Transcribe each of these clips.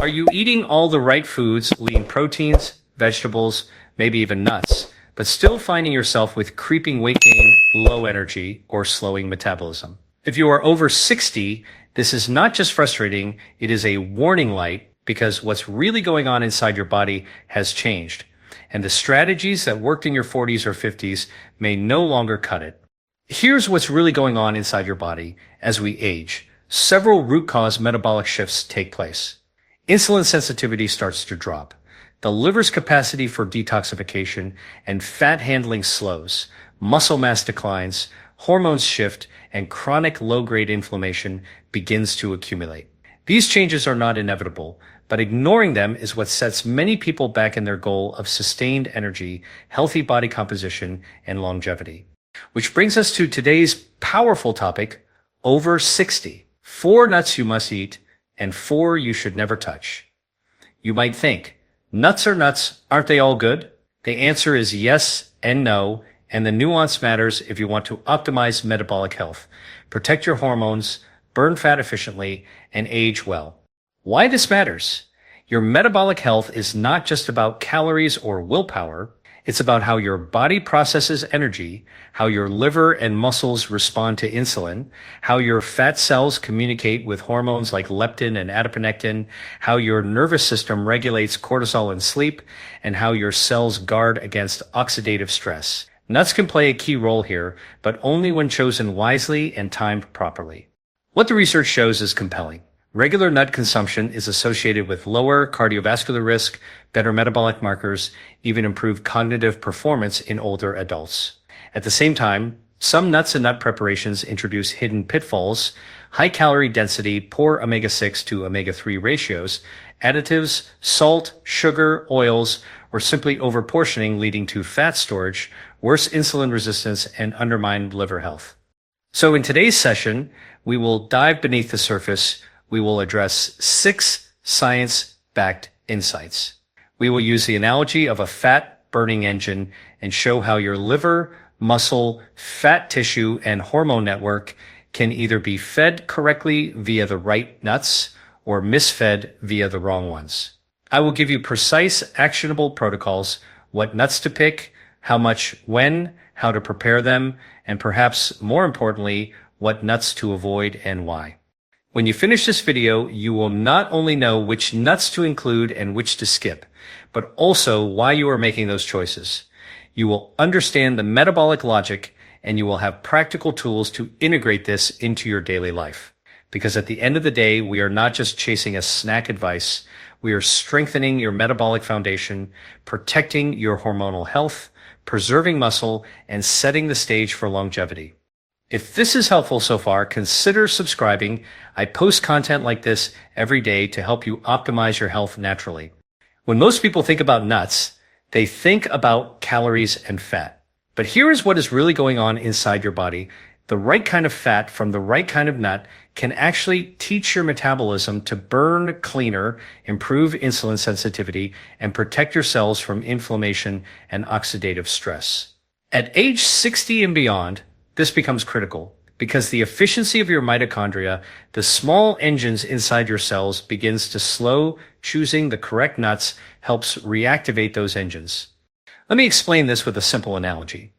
Are you eating all the right foods, lean proteins, vegetables, maybe even nuts, but still finding yourself with creeping weight gain, low energy, or slowing metabolism? If you are over 60, this is not just frustrating, it is a warning light because what's really going on inside your body has changed. And the strategies that worked in your 40s or 50s may no longer cut it. Here's what's really going on inside your body as we age. Several root cause metabolic shifts take place. Insulin sensitivity starts to drop. The liver's capacity for detoxification and fat handling slows. Muscle mass declines, hormones shift, and chronic low-grade inflammation begins to accumulate. These changes are not inevitable, but ignoring them is what sets many people back in their goal of sustained energy, healthy body composition, and longevity. Which brings us to today's powerful topic, over 60. 4 nuts you must eat, and 4 you should never touch. You might think, nuts are nuts, aren't they all good? The answer is yes and no, and the nuance matters if you want to optimize metabolic health, protect your hormones, burn fat efficiently, and age well. Why this matters? Your metabolic health is not just about calories or willpower. It's about how your body processes energy, how your liver and muscles respond to insulin, how your fat cells communicate with hormones like leptin and adiponectin, how your nervous system regulates cortisol in sleep, and how your cells guard against oxidative stress. Nuts can play a key role here, but only when chosen wisely and timed properly. What the research shows is compelling. Regular nut consumption is associated with lower cardiovascular risk, better metabolic markers, even improved cognitive performance in older adults. At the same time, some nuts and nut preparations introduce hidden pitfalls, high calorie density, poor omega-6 to omega-3 ratios, additives, salt, sugar, oils, or simply overportioning leading to fat storage, worse insulin resistance, and undermined liver health. So in today's session, we will dive beneath the surface. We will address 6 science-backed insights. We will use the analogy of a fat-burning engine and show how your liver, muscle, fat tissue, and hormone network can either be fed correctly via the right nuts or misfed via the wrong ones. I will give you precise, actionable protocols, what nuts to pick, how much, when, how to prepare them, and perhaps more importantly, what nuts to avoid and why. When you finish this video, you will not only know which nuts to include and which to skip, but also why you are making those choices. You will understand the metabolic logic, and you will have practical tools to integrate this into your daily life. Because at the end of the day, we are not just chasing a snack advice. We are strengthening your metabolic foundation, protecting your hormonal health, preserving muscle, and setting the stage for longevity. If this is helpful so far, consider subscribing. I post content like this every day to help you optimize your health naturally. When most people think about nuts, they think about calories and fat. But here is what is really going on inside your body. The right kind of fat from the right kind of nut can actually teach your metabolism to burn cleaner, improve insulin sensitivity, and protect your cells from inflammation and oxidative stress. At age 60 and beyond, this becomes critical because the efficiency of your mitochondria, the small engines inside your cells, begins to slow. Choosing the correct nuts helps reactivate those engines. Let me explain this with a simple analogy.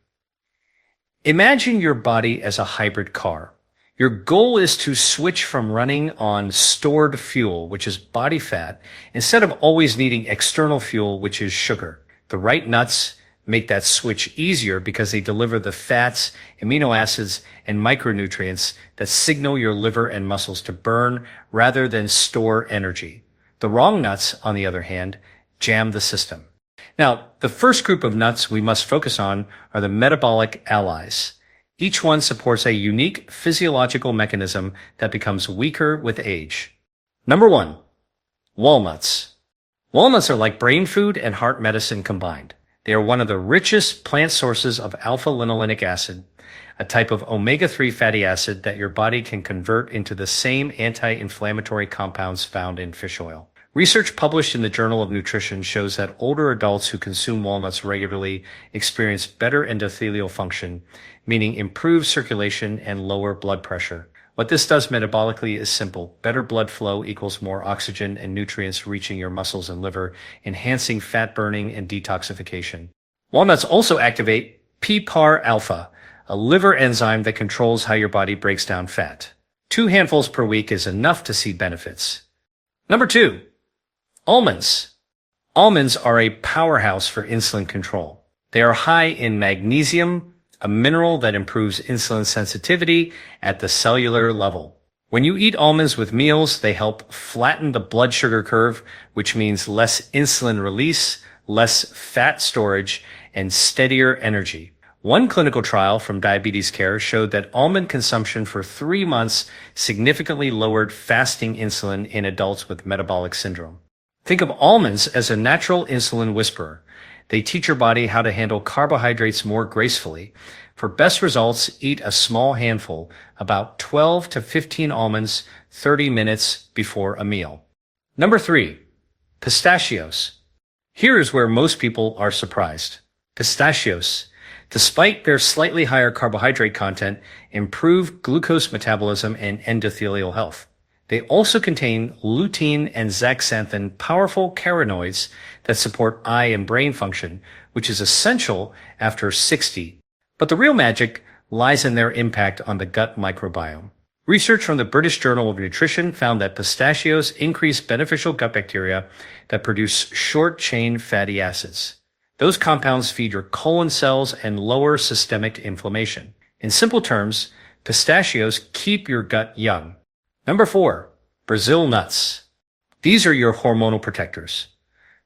Imagine your body as a hybrid car. Your goal is to switch from running on stored fuel, which is body fat, instead of always needing external fuel, which is sugar. The right nuts make that switch easier because they deliver the fats, amino acids, and micronutrients that signal your liver and muscles to burn rather than store energy. The wrong nuts, on the other hand, jam the system. Now, the first group of nuts we must focus on are the metabolic allies. Each one supports a unique physiological mechanism that becomes weaker with age. Number 1, walnuts. Walnuts are like brain food and heart medicine combined. They are one of the richest plant sources of alpha-linolenic acid, a type of omega-3 fatty acid that your body can convert into the same anti-inflammatory compounds found in fish oil. Research published in the Journal of Nutrition shows that older adults who consume walnuts regularly experience better endothelial function, meaning improved circulation and lower blood pressure, What this does metabolically is simple. Better blood flow equals more oxygen and nutrients reaching your muscles and liver, enhancing fat burning and detoxification. Walnuts also activate PPAR-alpha, a liver enzyme that controls how your body breaks down fat. 2 handfuls per week is enough to see benefits. Number 2, almonds. Almonds are a powerhouse for insulin control. They are high in magnesium, a mineral that improves insulin sensitivity at the cellular level. When you eat almonds with meals, they help flatten the blood sugar curve, which means less insulin release, less fat storage, and steadier energy. One clinical trial from Diabetes Care showed that almond consumption for 3 months significantly lowered fasting insulin in adults with metabolic syndrome. Think of almonds as a natural insulin whisperer. They teach your body how to handle carbohydrates more gracefully. For best results, eat a small handful, about 12 to 15 almonds, 30 minutes before a meal. Number 3, pistachios. Here is where most people are surprised. Pistachios, despite their slightly higher carbohydrate content, improve glucose metabolism and endothelial health. They also contain lutein and zeaxanthin, powerful carotenoids that support eye and brain function, which is essential after 60. But the real magic lies in their impact on the gut microbiome. Research from the British Journal of Nutrition found that pistachios increase beneficial gut bacteria that produce short-chain fatty acids. Those compounds feed your colon cells and lower systemic inflammation. In simple terms, pistachios keep your gut young. Number 4, Brazil nuts. These are your hormonal protectors.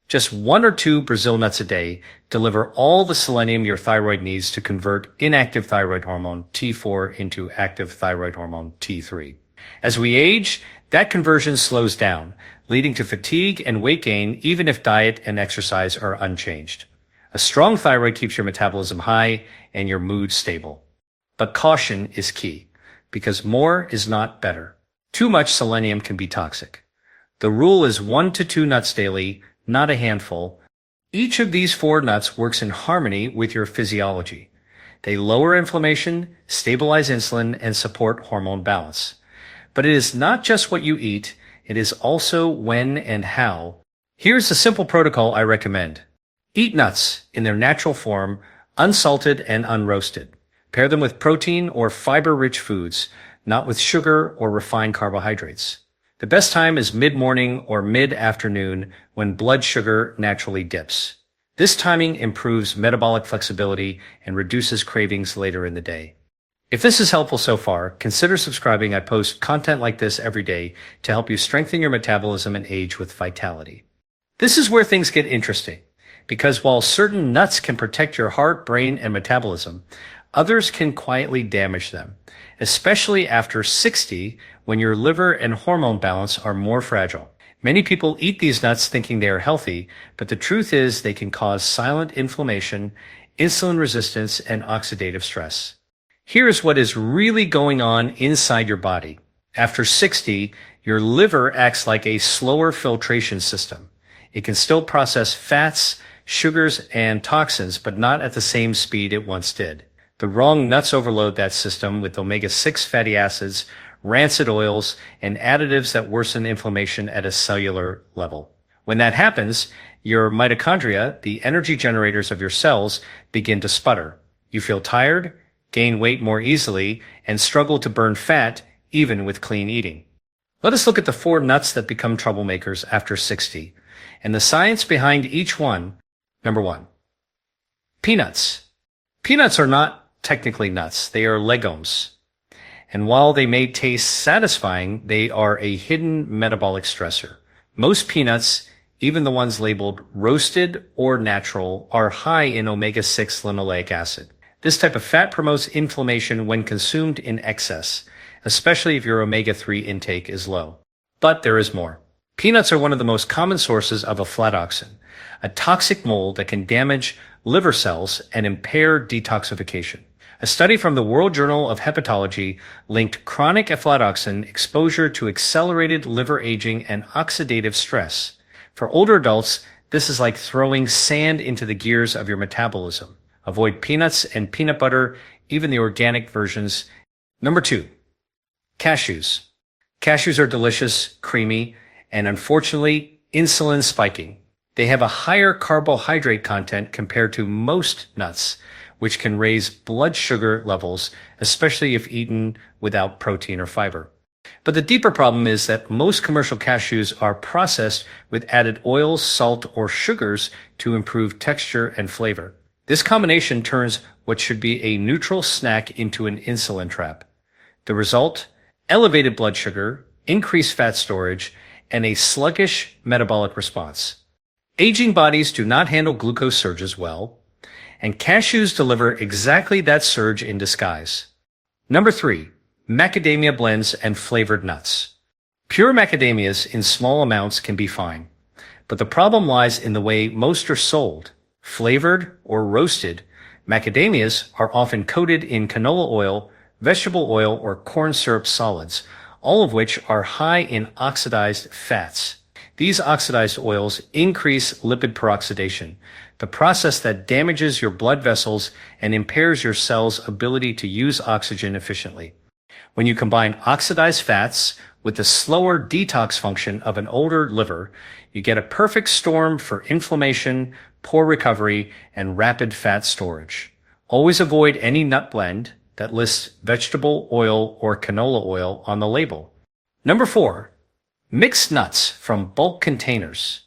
Just 1 or 2 Brazil nuts a day deliver all the selenium your thyroid needs to convert inactive thyroid hormone T4 into active thyroid hormone T3. As we age, that conversion slows down, leading to fatigue and weight gain even if diet and exercise are unchanged. A strong thyroid keeps your metabolism high and your mood stable. But caution is key, because more is not better. Too much selenium can be toxic. The rule is 1 to 2 nuts daily, not a handful. Each of these 4 nuts works in harmony with your physiology. They lower inflammation, stabilize insulin, and support hormone balance. But it is not just what you eat, it is also when and how. Here's a simple protocol I recommend. Eat nuts in their natural form, unsalted and unroasted. Pair them with protein or fiber-rich foods, not with sugar or refined carbohydrates. The best time is mid-morning or mid-afternoon when blood sugar naturally dips. This timing improves metabolic flexibility and reduces cravings later in the day. If this is helpful so far, consider subscribing. I post content like this every day to help you strengthen your metabolism and age with vitality. This is where things get interesting, because while certain nuts can protect your heart, brain, and metabolism, others can quietly damage them, especially after 60 when your liver and hormone balance are more fragile. Many people eat these nuts thinking they are healthy, but the truth is they can cause silent inflammation, insulin resistance, and oxidative stress. Here's what is really going on inside your body. After 60, your liver acts like a slower filtration system. It can still process fats, sugars, and toxins, but not at the same speed it once did. The wrong nuts overload that system with omega-6 fatty acids, rancid oils, and additives that worsen inflammation at a cellular level. When that happens, your mitochondria, the energy generators of your cells, begin to sputter. You feel tired, gain weight more easily, and struggle to burn fat even with clean eating. Let us look at the 4 nuts that become troublemakers after 60, and the science behind each one. Number 1, peanuts. Peanuts are not technically nuts, they are legumes. And while they may taste satisfying, they are a hidden metabolic stressor. Most peanuts, even the ones labeled roasted or natural, are high in omega-6 linoleic acid. This type of fat promotes inflammation when consumed in excess, especially if your omega-3 intake is low. But there is more. Peanuts are one of the most common sources of aflatoxin, a toxic mold that can damage liver cells and impair detoxification. A study from the World Journal of Hepatology linked chronic aflatoxin exposure to accelerated liver aging and oxidative stress. For older adults, this is like throwing sand into the gears of your metabolism. Avoid peanuts and peanut butter, even the organic versions. Number 2, Cashews. Cashews are delicious, creamy, and unfortunately, insulin spiking. They have a higher carbohydrate content compared to most nuts, which can raise blood sugar levels, especially if eaten without protein or fiber. But the deeper problem is that most commercial cashews are processed with added oils, salt, or sugars to improve texture and flavor. This combination turns what should be a neutral snack into an insulin trap. The result? Elevated blood sugar, increased fat storage, and a sluggish metabolic response. Aging bodies do not handle glucose surges well, and cashews deliver exactly that surge in disguise. Number 3. Macadamia blends and flavored nuts. Pure macadamias in small amounts can be fine, but the problem lies in the way most are sold. Flavored or roasted, macadamias are often coated in canola oil, vegetable oil, or corn syrup solids, all of which are high in oxidized fats. These oxidized oils increase lipid peroxidation, the process that damages your blood vessels and impairs your cells' ability to use oxygen efficiently. When you combine oxidized fats with the slower detox function of an older liver, you get a perfect storm for inflammation, poor recovery, and rapid fat storage. Always avoid any nut blend that lists vegetable oil or canola oil on the label. Number 4. Mixed nuts from bulk containers.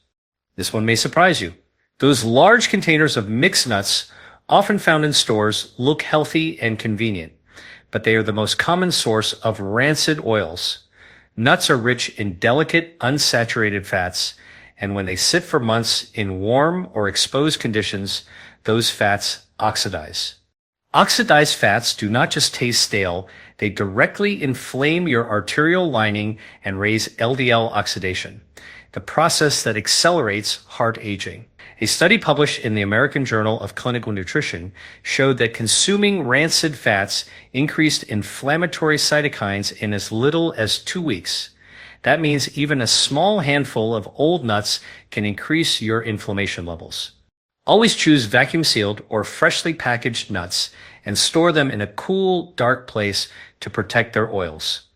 This one may surprise you. Those large containers of mixed nuts, often found in stores, look healthy and convenient, but they are the most common source of rancid oils. Nuts are rich in delicate, unsaturated fats, and when they sit for months in warm or exposed conditions, those fats oxidize. Oxidized fats do not just taste stale, they directly inflame your arterial lining and raise LDL oxidation, the process that accelerates heart aging. A study published in the American Journal of Clinical Nutrition showed that consuming rancid fats increased inflammatory cytokines in as little as 2 weeks. That means even a small handful of old nuts can increase your inflammation levels. Always choose vacuum-sealed or freshly packaged nuts and store them in a cool, dark place to protect their oils.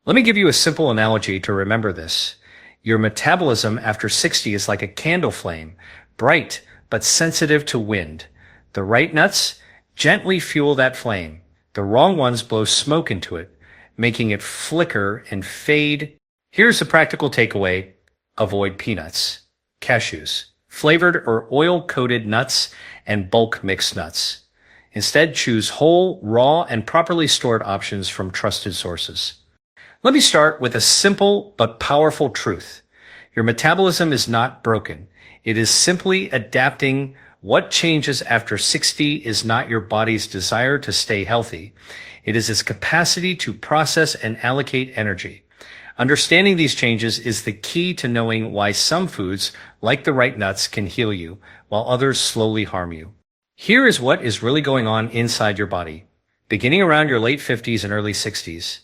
Let me give you a simple analogy to remember this. Your metabolism after 60 is like a candle flame, bright but sensitive to wind. The right nuts gently fuel that flame. The wrong ones blow smoke into it, making it flicker and fade. Here's the practical takeaway. Avoid peanuts, cashews, flavored or oil-coated nuts, and bulk mixed nuts. Instead, choose whole, raw, and properly stored options from trusted sources. Let me start with a simple but powerful truth. Your metabolism is not broken. It is simply adapting. What changes after 60 is not your body's desire to stay healthy. It is its capacity to process and allocate energy. Understanding these changes is the key to knowing why some foods, like the right nuts, can heal you, while others slowly harm you. Here is what is really going on inside your body. Beginning around your late 50s and early 60s,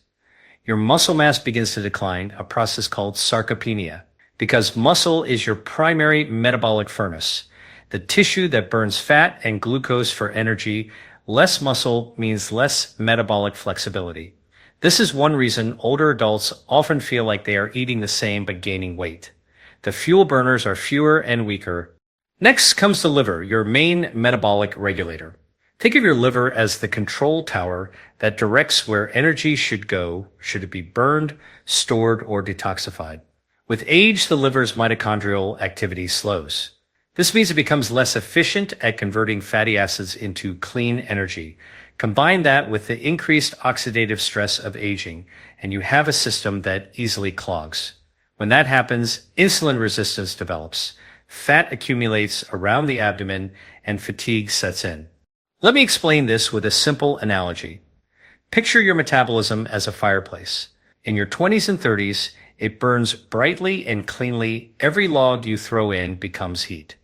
your muscle mass begins to decline, a process called sarcopenia, because muscle is your primary metabolic furnace, the tissue that burns fat and glucose for energy. Less muscle means less metabolic flexibility. This is one reason older adults often feel like they are eating the same but gaining weight. The fuel burners are fewer and weaker. Next comes the liver, your main metabolic regulator. Think of your liver as the control tower that directs where energy should go, should it be burned, stored, or detoxified. With age, the liver's mitochondrial activity slows. This means it becomes less efficient at converting fatty acids into clean energy. Combine that with the increased oxidative stress of aging, and you have a system that easily clogs. When that happens, insulin resistance develops, fat accumulates around the abdomen, and fatigue sets in. Let me explain this with a simple analogy. Picture your metabolism as a fireplace. In your 20s and 30s, it burns brightly and cleanly. Every log you throw in becomes heat.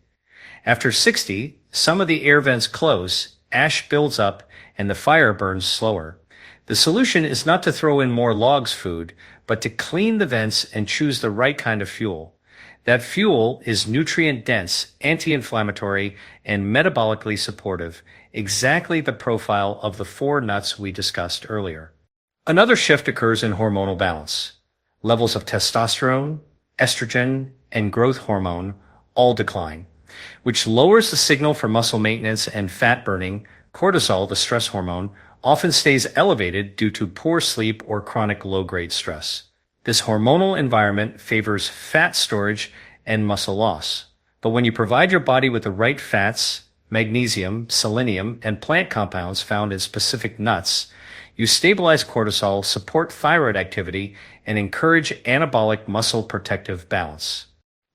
After 60, some of the air vents close, ash builds up, and the fire burns slower. The solution is not to throw in more logs food, but to clean the vents and choose the right kind of fuel. That fuel is nutrient-dense, anti-inflammatory, and metabolically supportive, exactly the profile of the 4 nuts we discussed earlier. Another shift occurs in hormonal balance. Levels of testosterone, estrogen, and growth hormone all decline, which lowers the signal for muscle maintenance and fat burning. Cortisol, the stress hormone, often stays elevated due to poor sleep or chronic low-grade stress. This hormonal environment favors fat storage and muscle loss. But when you provide your body with the right fats, magnesium, selenium, and plant compounds found in specific nuts, you stabilize cortisol, support thyroid activity, and encourage anabolic muscle protective balance.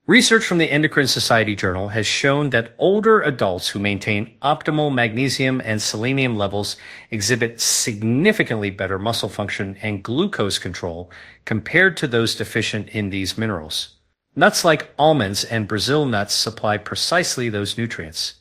Research from the Endocrine Society Journal has shown that older adults who maintain optimal magnesium and selenium levels exhibit significantly better muscle function and glucose control compared to those deficient in these minerals. Nuts like almonds and Brazil nuts supply precisely those nutrients.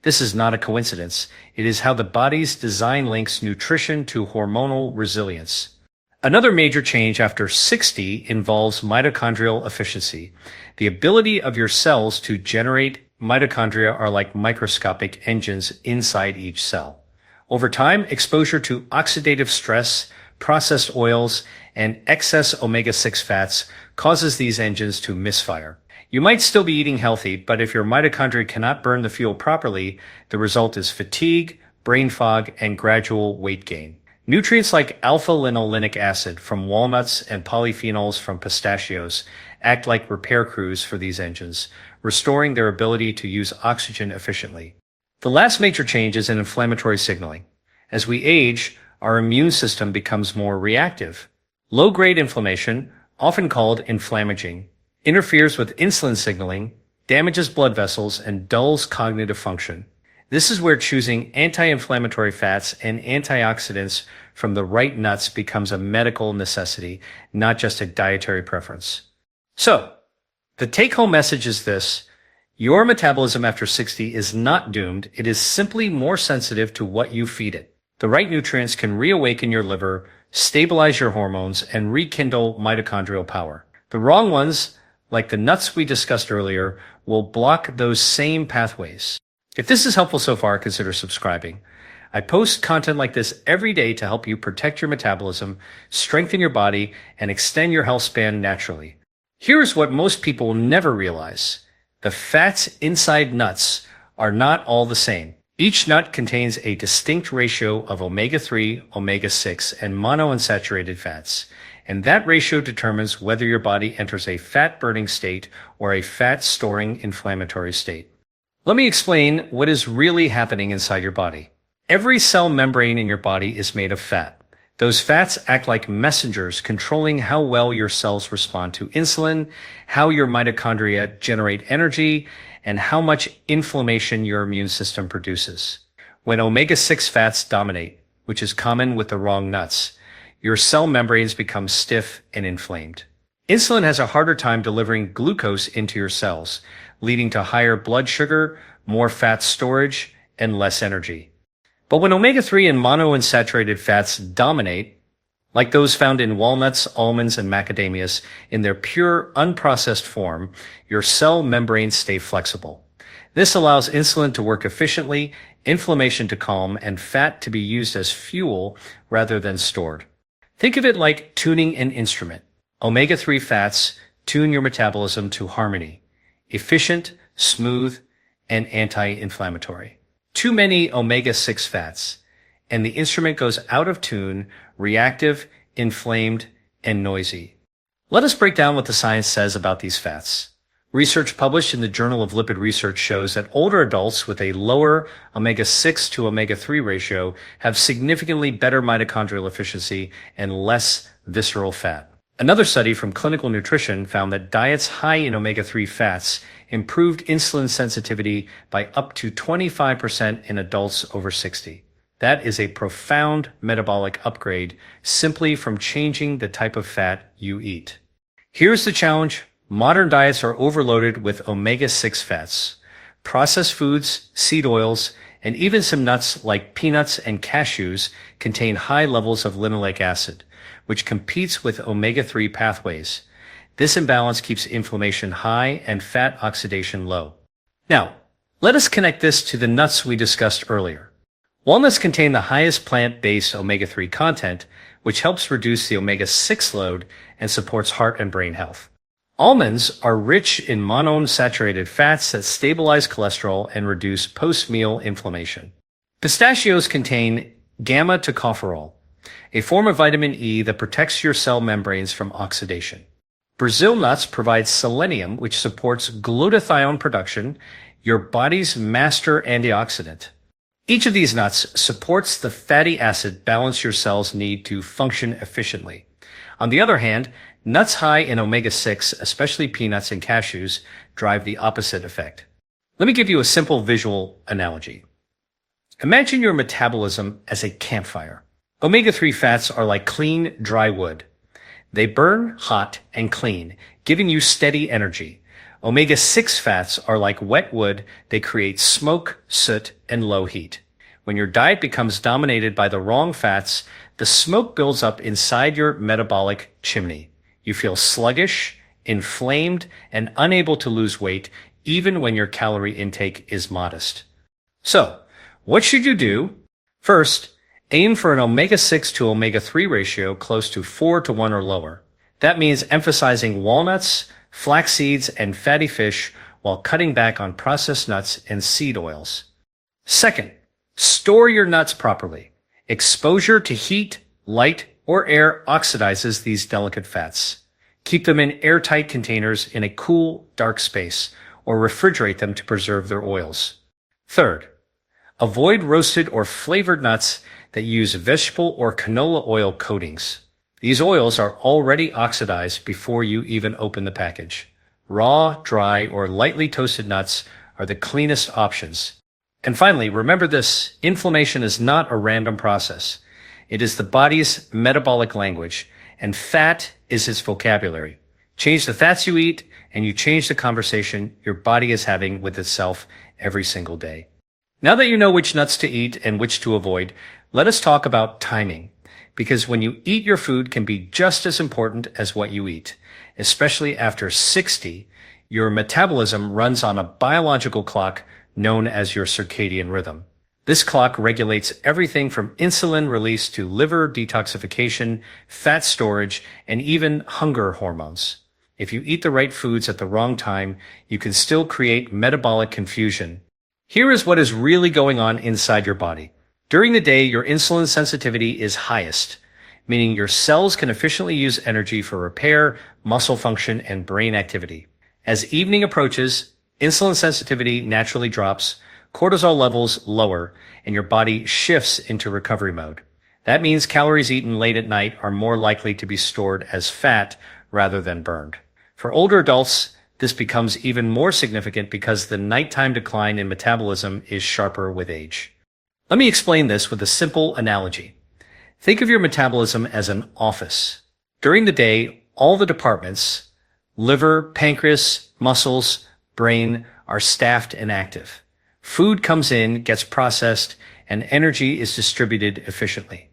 This is not a coincidence. It is how the body's design links nutrition to hormonal resilience. Another major change after 60 involves mitochondrial efficiency. The ability of your cells to generate mitochondria are like microscopic engines inside each cell. Over time, exposure to oxidative stress, processed oils, and excess omega-6 fats causes these engines to misfire. You might still be eating healthy, but if your mitochondria cannot burn the fuel properly, the result is fatigue, brain fog, and gradual weight gain. Nutrients like alpha-linolenic acid from walnuts and polyphenols from pistachios act like repair crews for these engines, restoring their ability to use oxygen efficiently. The last major change is in inflammatory signaling. As we age, our immune system becomes more reactive. Low-grade inflammation, often called inflammaging, interferes with insulin signaling, damages blood vessels, and dulls cognitive function. This is where choosing anti-inflammatory fats and antioxidants from the right nuts becomes a medical necessity, not just a dietary preference. So, the take-home message is this: your metabolism after 60 is not doomed. It is simply more sensitive to what you feed it. The right nutrients can reawaken your liver, stabilize your hormones, and rekindle mitochondrial power. The wrong ones, like the nuts we discussed earlier, will block those same pathways. If this is helpful so far, consider subscribing. I post content like this every day to help you protect your metabolism, strengthen your body, and extend your health span naturally. Here's what most people never realize. The fats inside nuts are not all the same. Each nut contains a distinct ratio of omega-3, omega-6, and monounsaturated fats, and that ratio determines whether your body enters a fat-burning state or a fat-storing inflammatory state. Let me explain what is really happening inside your body. Every cell membrane in your body is made of fat. Those fats act like messengers controlling how well your cells respond to insulin, how your mitochondria generate energy, and how much inflammation your immune system produces. When omega-6 fats dominate, which is common with the wrong nuts, your cell membranes become stiff and inflamed. Insulin has a harder time delivering glucose into your cells, leading to higher blood sugar, more fat storage, and less energy. But when omega-3 and monounsaturated fats dominate, like those found in walnuts, almonds, and macadamias, in their pure, unprocessed form, your cell membranes stay flexible. This allows insulin to work efficiently, inflammation to calm, and fat to be used as fuel rather than stored. Think of it like tuning an instrument. Omega-3 fats tune your metabolism to harmony, efficient, smooth, and anti-inflammatory. Too many omega-6 fats, and the instrument goes out of tune, reactive, inflamed, and noisy. Let us break down what the science says about these fats. Research published in the Journal of Lipid Research shows that older adults with a lower omega-6 to omega-3 ratio have significantly better mitochondrial efficiency and less visceral fat. Another study from Clinical Nutrition found that diets high in omega-3 fats improved insulin sensitivity by up to 25% in adults over 60. That is a profound metabolic upgrade simply from changing the type of fat you eat. Here's the challenge. Modern diets are overloaded with omega-6 fats. Processed foods, seed oils, and even some nuts like peanuts and cashews contain high levels of linoleic acid, which competes with omega-3 pathways. This imbalance keeps inflammation high and fat oxidation low. Now, let us connect this to the nuts we discussed earlier. Walnuts contain the highest plant-based omega-3 content, which helps reduce the omega-6 load and supports heart and brain health. Almonds are rich in monounsaturated fats that stabilize cholesterol and reduce post-meal inflammation. Pistachios contain gamma-tocopherol, a form of vitamin E that protects your cell membranes from oxidation. Brazil nuts provide selenium, which supports glutathione production, your body's master antioxidant. Each of these nuts supports the fatty acid balance your cells need to function efficiently. On the other hand, nuts high in omega-6, especially peanuts and cashews, drive the opposite effect. Let me give you a simple visual analogy. Imagine your metabolism as a campfire. Omega-3 fats are like clean, dry wood. They burn hot and clean, giving you steady energy. Omega-6 fats are like wet wood. They create smoke, soot, and low heat. When your diet becomes dominated by the wrong fats, the smoke builds up inside your metabolic chimney. You feel sluggish, inflamed, and unable to lose weight, even when your calorie intake is modest. So, what should you do? First, aim for an omega-6 to omega-3 ratio close to 4 to 1 or lower. That means emphasizing walnuts, flax seeds, and fatty fish while cutting back on processed nuts and seed oils. Second, store your nuts properly. Exposure to heat, light, or air oxidizes these delicate fats. Keep them in airtight containers in a cool, dark space, or refrigerate them to preserve their oils. Third, avoid roasted or flavored nuts that use vegetable or canola oil coatings. These oils are already oxidized before you even open the package. Raw, dry, or lightly toasted nuts are the cleanest options. And finally, remember this: inflammation is not a random process. It is the body's metabolic language, and fat is its vocabulary. Change the fats you eat, and you change the conversation your body is having with itself every single day. Now that you know which nuts to eat and which to avoid, let us talk about timing. Because when you eat, your food can be just as important as what you eat. Especially after 60, your metabolism runs on a biological clock known as your circadian rhythm. This clock regulates everything from insulin release to liver detoxification, fat storage, and even hunger hormones. If you eat the right foods at the wrong time, you can still create metabolic confusion. Here is what is really going on inside your body. During the day, your insulin sensitivity is highest, meaning your cells can efficiently use energy for repair, muscle function, and brain activity. As evening approaches, insulin sensitivity naturally drops, cortisol levels lower, and your body shifts into recovery mode. That means calories eaten late at night are more likely to be stored as fat rather than burned. For older adults, this becomes even more significant because the nighttime decline in metabolism is sharper with age. Let me explain this with a simple analogy. Think of your metabolism as an office. During the day, all the departments, liver, pancreas, muscles, brain, are staffed and active. Food comes in, gets processed, and energy is distributed efficiently.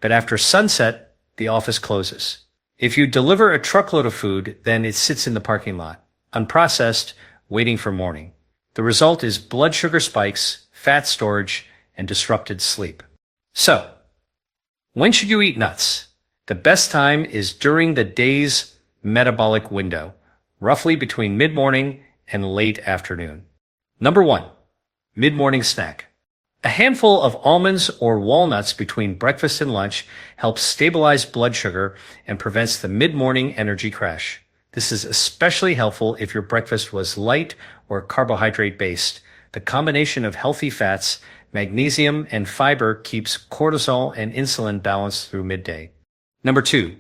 But after sunset, the office closes. If you deliver a truckload of food, then it sits in the parking lot, unprocessed, waiting for morning. The result is blood sugar spikes, fat storage, and disrupted sleep. So, when should you eat nuts? The best time is during the day's metabolic window, roughly between mid-morning and late afternoon. Number 1, mid-morning snack. A handful of almonds or walnuts between breakfast and lunch helps stabilize blood sugar and prevents the mid-morning energy crash. This is especially helpful if your breakfast was light or carbohydrate-based. The combination of healthy fats, magnesium, and fiber keeps cortisol and insulin balanced through midday. Number 2,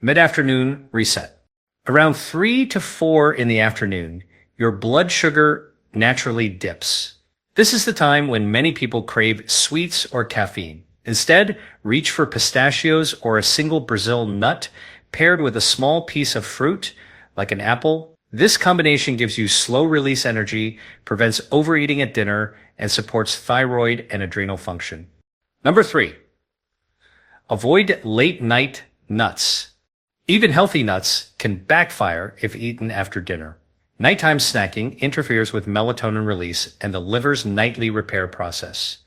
mid-afternoon reset. Around 3 to 4 in the afternoon, your blood sugar naturally dips. This is the time when many people crave sweets or caffeine. Instead, reach for pistachios or a single Brazil nut paired with a small piece of fruit, like an apple. This combination gives you slow-release energy, prevents overeating at dinner, and supports thyroid and adrenal function. Number 3, avoid late-night nuts. Even healthy nuts can backfire if eaten after dinner. Nighttime snacking interferes with melatonin release and the liver's nightly repair process.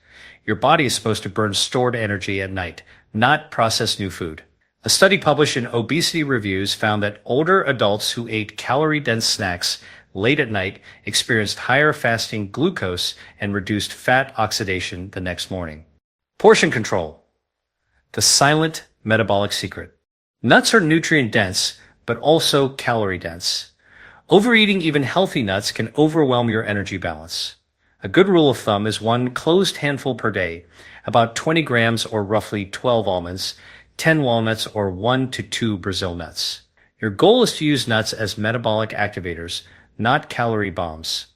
Your body is supposed to burn stored energy at night, not processed new food. A study published in Obesity Reviews found that older adults who ate calorie-dense snacks late at night experienced higher fasting glucose and reduced fat oxidation the next morning. Portion control. The silent metabolic secret. Nuts are nutrient-dense, but also calorie-dense. Overeating even healthy nuts can overwhelm your energy balance. A good rule of thumb is one closed handful per day, about 20 grams or roughly 12 almonds, 10 walnuts, or 1 to 2 Brazil nuts. Your goal is to use nuts as metabolic activators, not calorie bombs.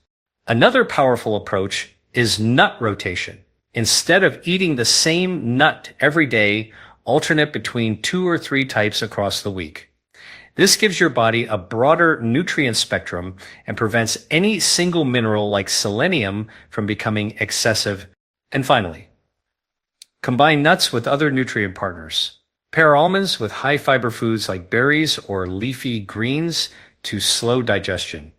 Another powerful approach is nut rotation. Instead of eating the same nut every day, alternate between 2 or 3 types across the week. This gives your body a broader nutrient spectrum and prevents any single mineral like selenium from becoming excessive. And finally, combine nuts with other nutrient partners. Pair almonds with high fiber foods like berries or leafy greens to slow digestion.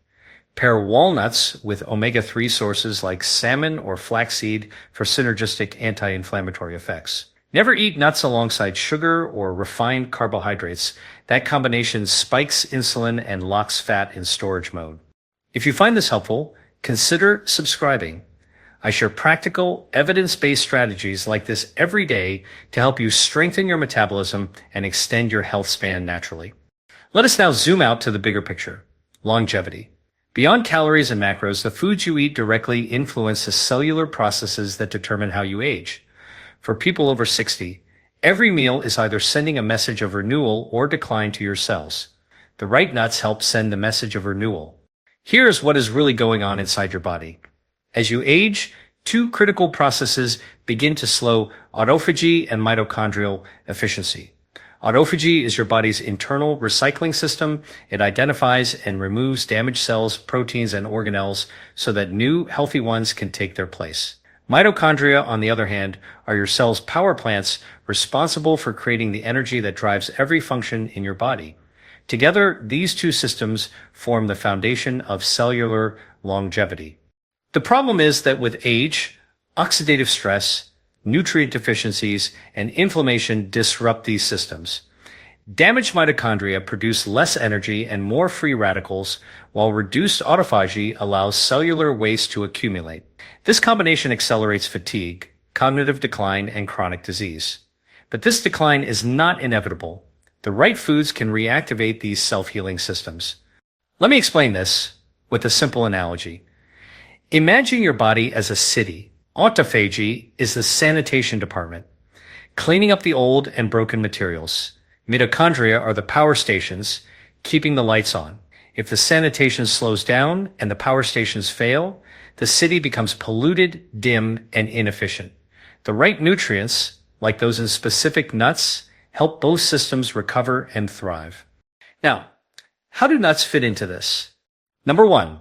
Pair walnuts with omega-3 sources like salmon or flaxseed for synergistic anti-inflammatory effects. Never eat nuts alongside sugar or refined carbohydrates. That combination spikes insulin and locks fat in storage mode. If you find this helpful, consider subscribing. I share practical, evidence-based strategies like this every day to help you strengthen your metabolism and extend your health span naturally. Let us now zoom out to the bigger picture. Longevity. Beyond calories and macros, the foods you eat directly influence the cellular processes that determine how you age. For people over 60, every meal is either sending a message of renewal or decline to your cells. The right nuts help send the message of renewal. Here's what is really going on inside your body. As you age, 2 critical processes begin to slow: autophagy and mitochondrial efficiency. Autophagy is your body's internal recycling system. It identifies and removes damaged cells, proteins, and organelles so that new, healthy ones can take their place. Mitochondria, on the other hand, are your cell's power plants responsible for creating the energy that drives every function in your body. Together, these 2 systems form the foundation of cellular longevity. The problem is that with age, oxidative stress, nutrient deficiencies, and inflammation disrupt these systems. Damaged mitochondria produce less energy and more free radicals, while reduced autophagy allows cellular waste to accumulate. This combination accelerates fatigue, cognitive decline, and chronic disease. But this decline is not inevitable. The right foods can reactivate these self-healing systems. Let me explain this with a simple analogy. Imagine your body as a city. Autophagy is the sanitation department, cleaning up the old and broken materials. Mitochondria are the power stations, keeping the lights on. If the sanitation slows down and the power stations fail, the city becomes polluted, dim, and inefficient. The right nutrients, like those in specific nuts, help both systems recover and thrive. Now, how do nuts fit into this? Number 1,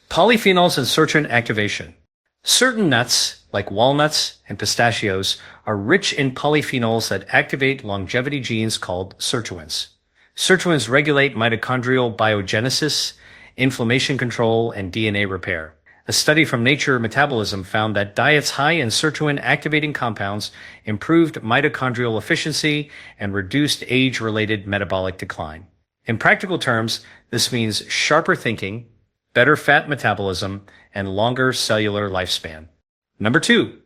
polyphenols and sirtuin activation. Certain nuts, like walnuts and pistachios, are rich in polyphenols that activate longevity genes called sirtuins. Sirtuins regulate mitochondrial biogenesis, inflammation control, and DNA repair. A study from Nature Metabolism found that diets high in sirtuin-activating compounds improved mitochondrial efficiency and reduced age-related metabolic decline. In practical terms, this means sharper thinking, better fat metabolism, and longer cellular lifespan. Number 2,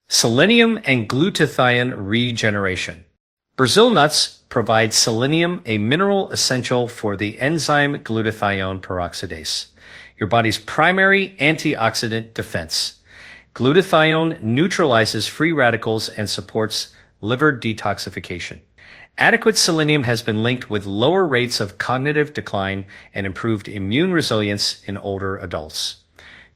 selenium and glutathione regeneration. Brazil nuts provide selenium, a mineral essential for the enzyme glutathione peroxidase, your body's primary antioxidant defense. Glutathione neutralizes free radicals and supports liver detoxification. Adequate selenium has been linked with lower rates of cognitive decline and improved immune resilience in older adults.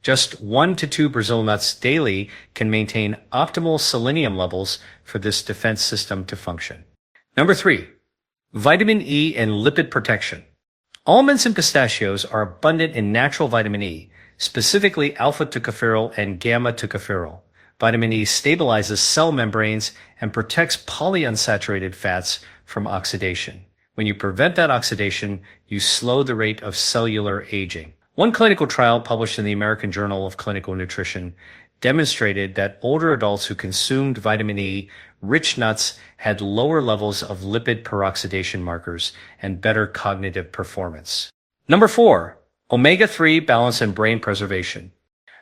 Just 1 to 2 Brazil nuts daily can maintain optimal selenium levels for this defense system to function. Number 3, vitamin E and lipid protection. Almonds and pistachios are abundant in natural vitamin E, specifically alpha-tocopherol and gamma-tocopherol. Vitamin E stabilizes cell membranes and protects polyunsaturated fats from oxidation. When you prevent that oxidation, you slow the rate of cellular aging. One clinical trial published in the American Journal of Clinical Nutrition demonstrated that older adults who consumed vitamin E rich nuts had lower levels of lipid peroxidation markers and better cognitive performance. Number 4, omega-3 balance and brain preservation.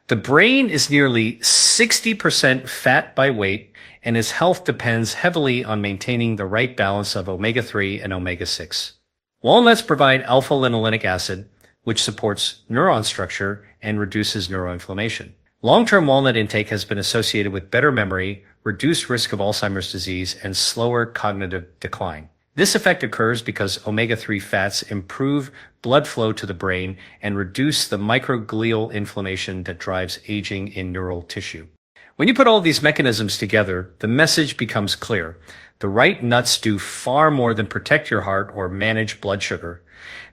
The brain is nearly 60% fat by weight, and its health depends heavily on maintaining the right balance of omega-3 and omega-6. Walnuts provide alpha-linolenic acid, which supports neuron structure and reduces neuroinflammation. Long-term walnut intake has been associated with better memory, reduced risk of Alzheimer's disease, and slower cognitive decline. This effect occurs because omega-3 fats improve blood flow to the brain and reduce the microglial inflammation that drives aging in neural tissue. When you put all these mechanisms together, the message becomes clear. The right nuts do far more than protect your heart or manage blood sugar.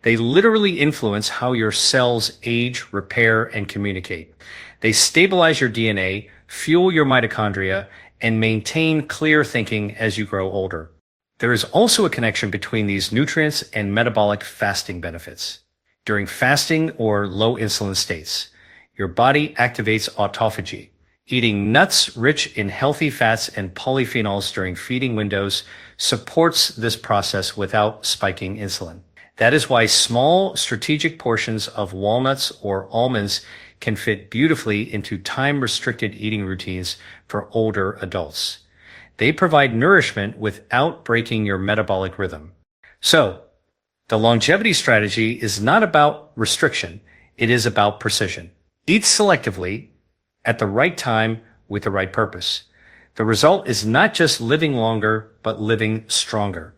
They literally influence how your cells age, repair, and communicate. They stabilize your DNA, fuel your mitochondria, and maintain clear thinking as you grow older. There is also a connection between these nutrients and metabolic fasting benefits. During fasting or low insulin states, your body activates autophagy. Eating nuts rich in healthy fats and polyphenols during feeding windows supports this process without spiking insulin. That is why small strategic portions of walnuts or almonds can fit beautifully into time-restricted eating routines for older adults. They provide nourishment without breaking your metabolic rhythm. So, the longevity strategy is not about restriction, it is about precision. Eat selectively, at the right time, with the right purpose. The result is not just living longer, but living stronger,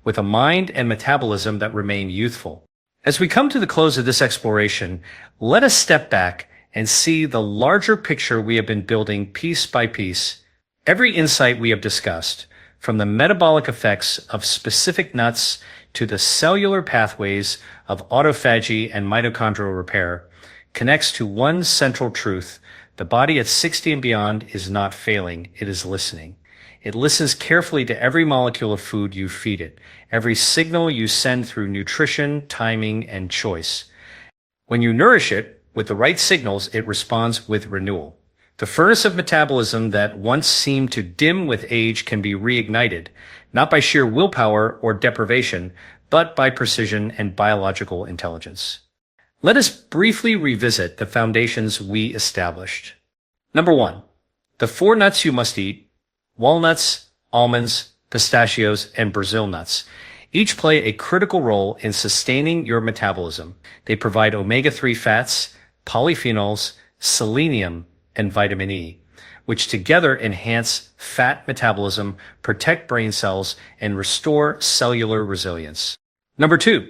with a mind and metabolism that remain youthful. As we come to the close of this exploration, let us step back and see the larger picture we have been building piece by piece. Every insight we have discussed, from the metabolic effects of specific nuts to the cellular pathways of autophagy and mitochondrial repair, connects to one central truth. The body at 60 and beyond is not failing, it is listening. It listens carefully to every molecule of food you feed it, every signal you send through nutrition, timing, and choice. When you nourish it with the right signals, it responds with renewal. The furnace of metabolism that once seemed to dim with age can be reignited, not by sheer willpower or deprivation, but by precision and biological intelligence. Let us briefly revisit the foundations we established. Number 1, the 4 nuts you must eat: walnuts, almonds, pistachios, and Brazil nuts. Each play a critical role in sustaining your metabolism. They provide omega-3 fats, polyphenols, selenium, and vitamin E, which together enhance fat metabolism, protect brain cells, and restore cellular resilience. Number 2,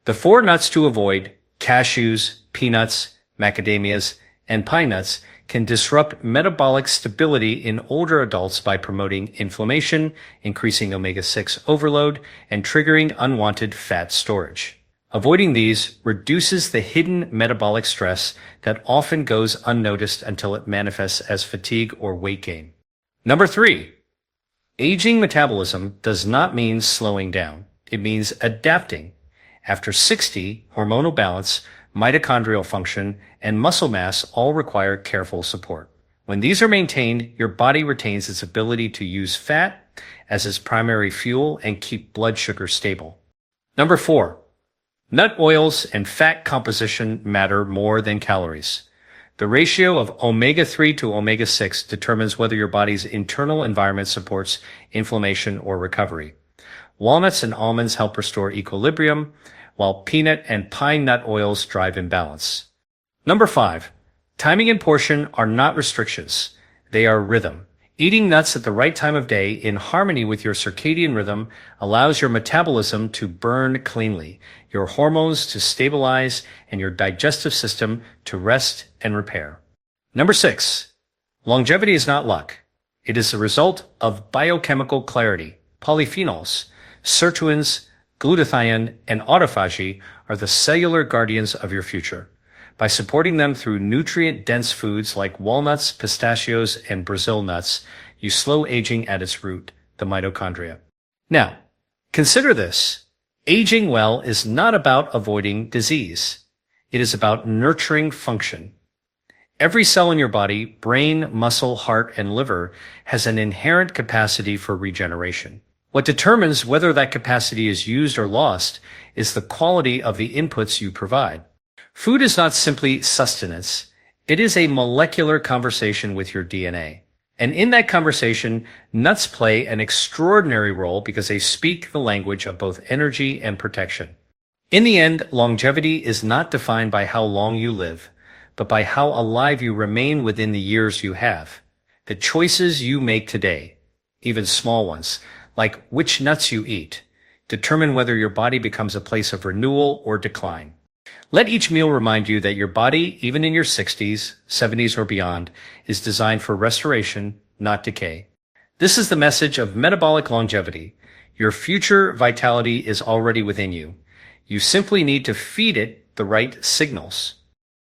the 4 nuts to avoid: cashews, peanuts, macadamias, and pine nuts can disrupt metabolic stability in older adults by promoting inflammation, increasing omega-6 overload, and triggering unwanted fat storage. Avoiding these reduces the hidden metabolic stress that often goes unnoticed until it manifests as fatigue or weight gain. Number 3, aging metabolism does not mean slowing down. It means adapting. After 60, hormonal balance, mitochondrial function, and muscle mass all require careful support. When these are maintained, your body retains its ability to use fat as its primary fuel and keep blood sugar stable. Number 4, nut oils and fat composition matter more than calories. The ratio of omega-3 to omega-6 determines whether your body's internal environment supports inflammation or recovery. Walnuts and almonds help restore equilibrium, while peanut and pine nut oils drive imbalance. Number 5, timing and portion are not restrictions. They are rhythm. Eating nuts at the right time of day in harmony with your circadian rhythm allows your metabolism to burn cleanly, your hormones to stabilize, and your digestive system to rest and repair. Number 6, longevity is not luck. It is the result of biochemical clarity. Polyphenols, sirtuins, glutathione, and autophagy are the cellular guardians of your future. By supporting them through nutrient-dense foods like walnuts, pistachios, and Brazil nuts, you slow aging at its root, the mitochondria. Now, consider this. Aging well is not about avoiding disease. It is about nurturing function. Every cell in your body, brain, muscle, heart, and liver, has an inherent capacity for regeneration. What determines whether that capacity is used or lost is the quality of the inputs you provide. Food is not simply sustenance. It is a molecular conversation with your DNA. And in that conversation, nuts play an extraordinary role because they speak the language of both energy and protection. In the end, longevity is not defined by how long you live, but by how alive you remain within the years you have. The choices you make today, even small ones, like which nuts you eat, determine whether your body becomes a place of renewal or decline. Let each meal remind you that your body, even in your 60s, 70s, or beyond, is designed for restoration, not decay. This is the message of metabolic longevity. Your future vitality is already within you. You simply need to feed it the right signals.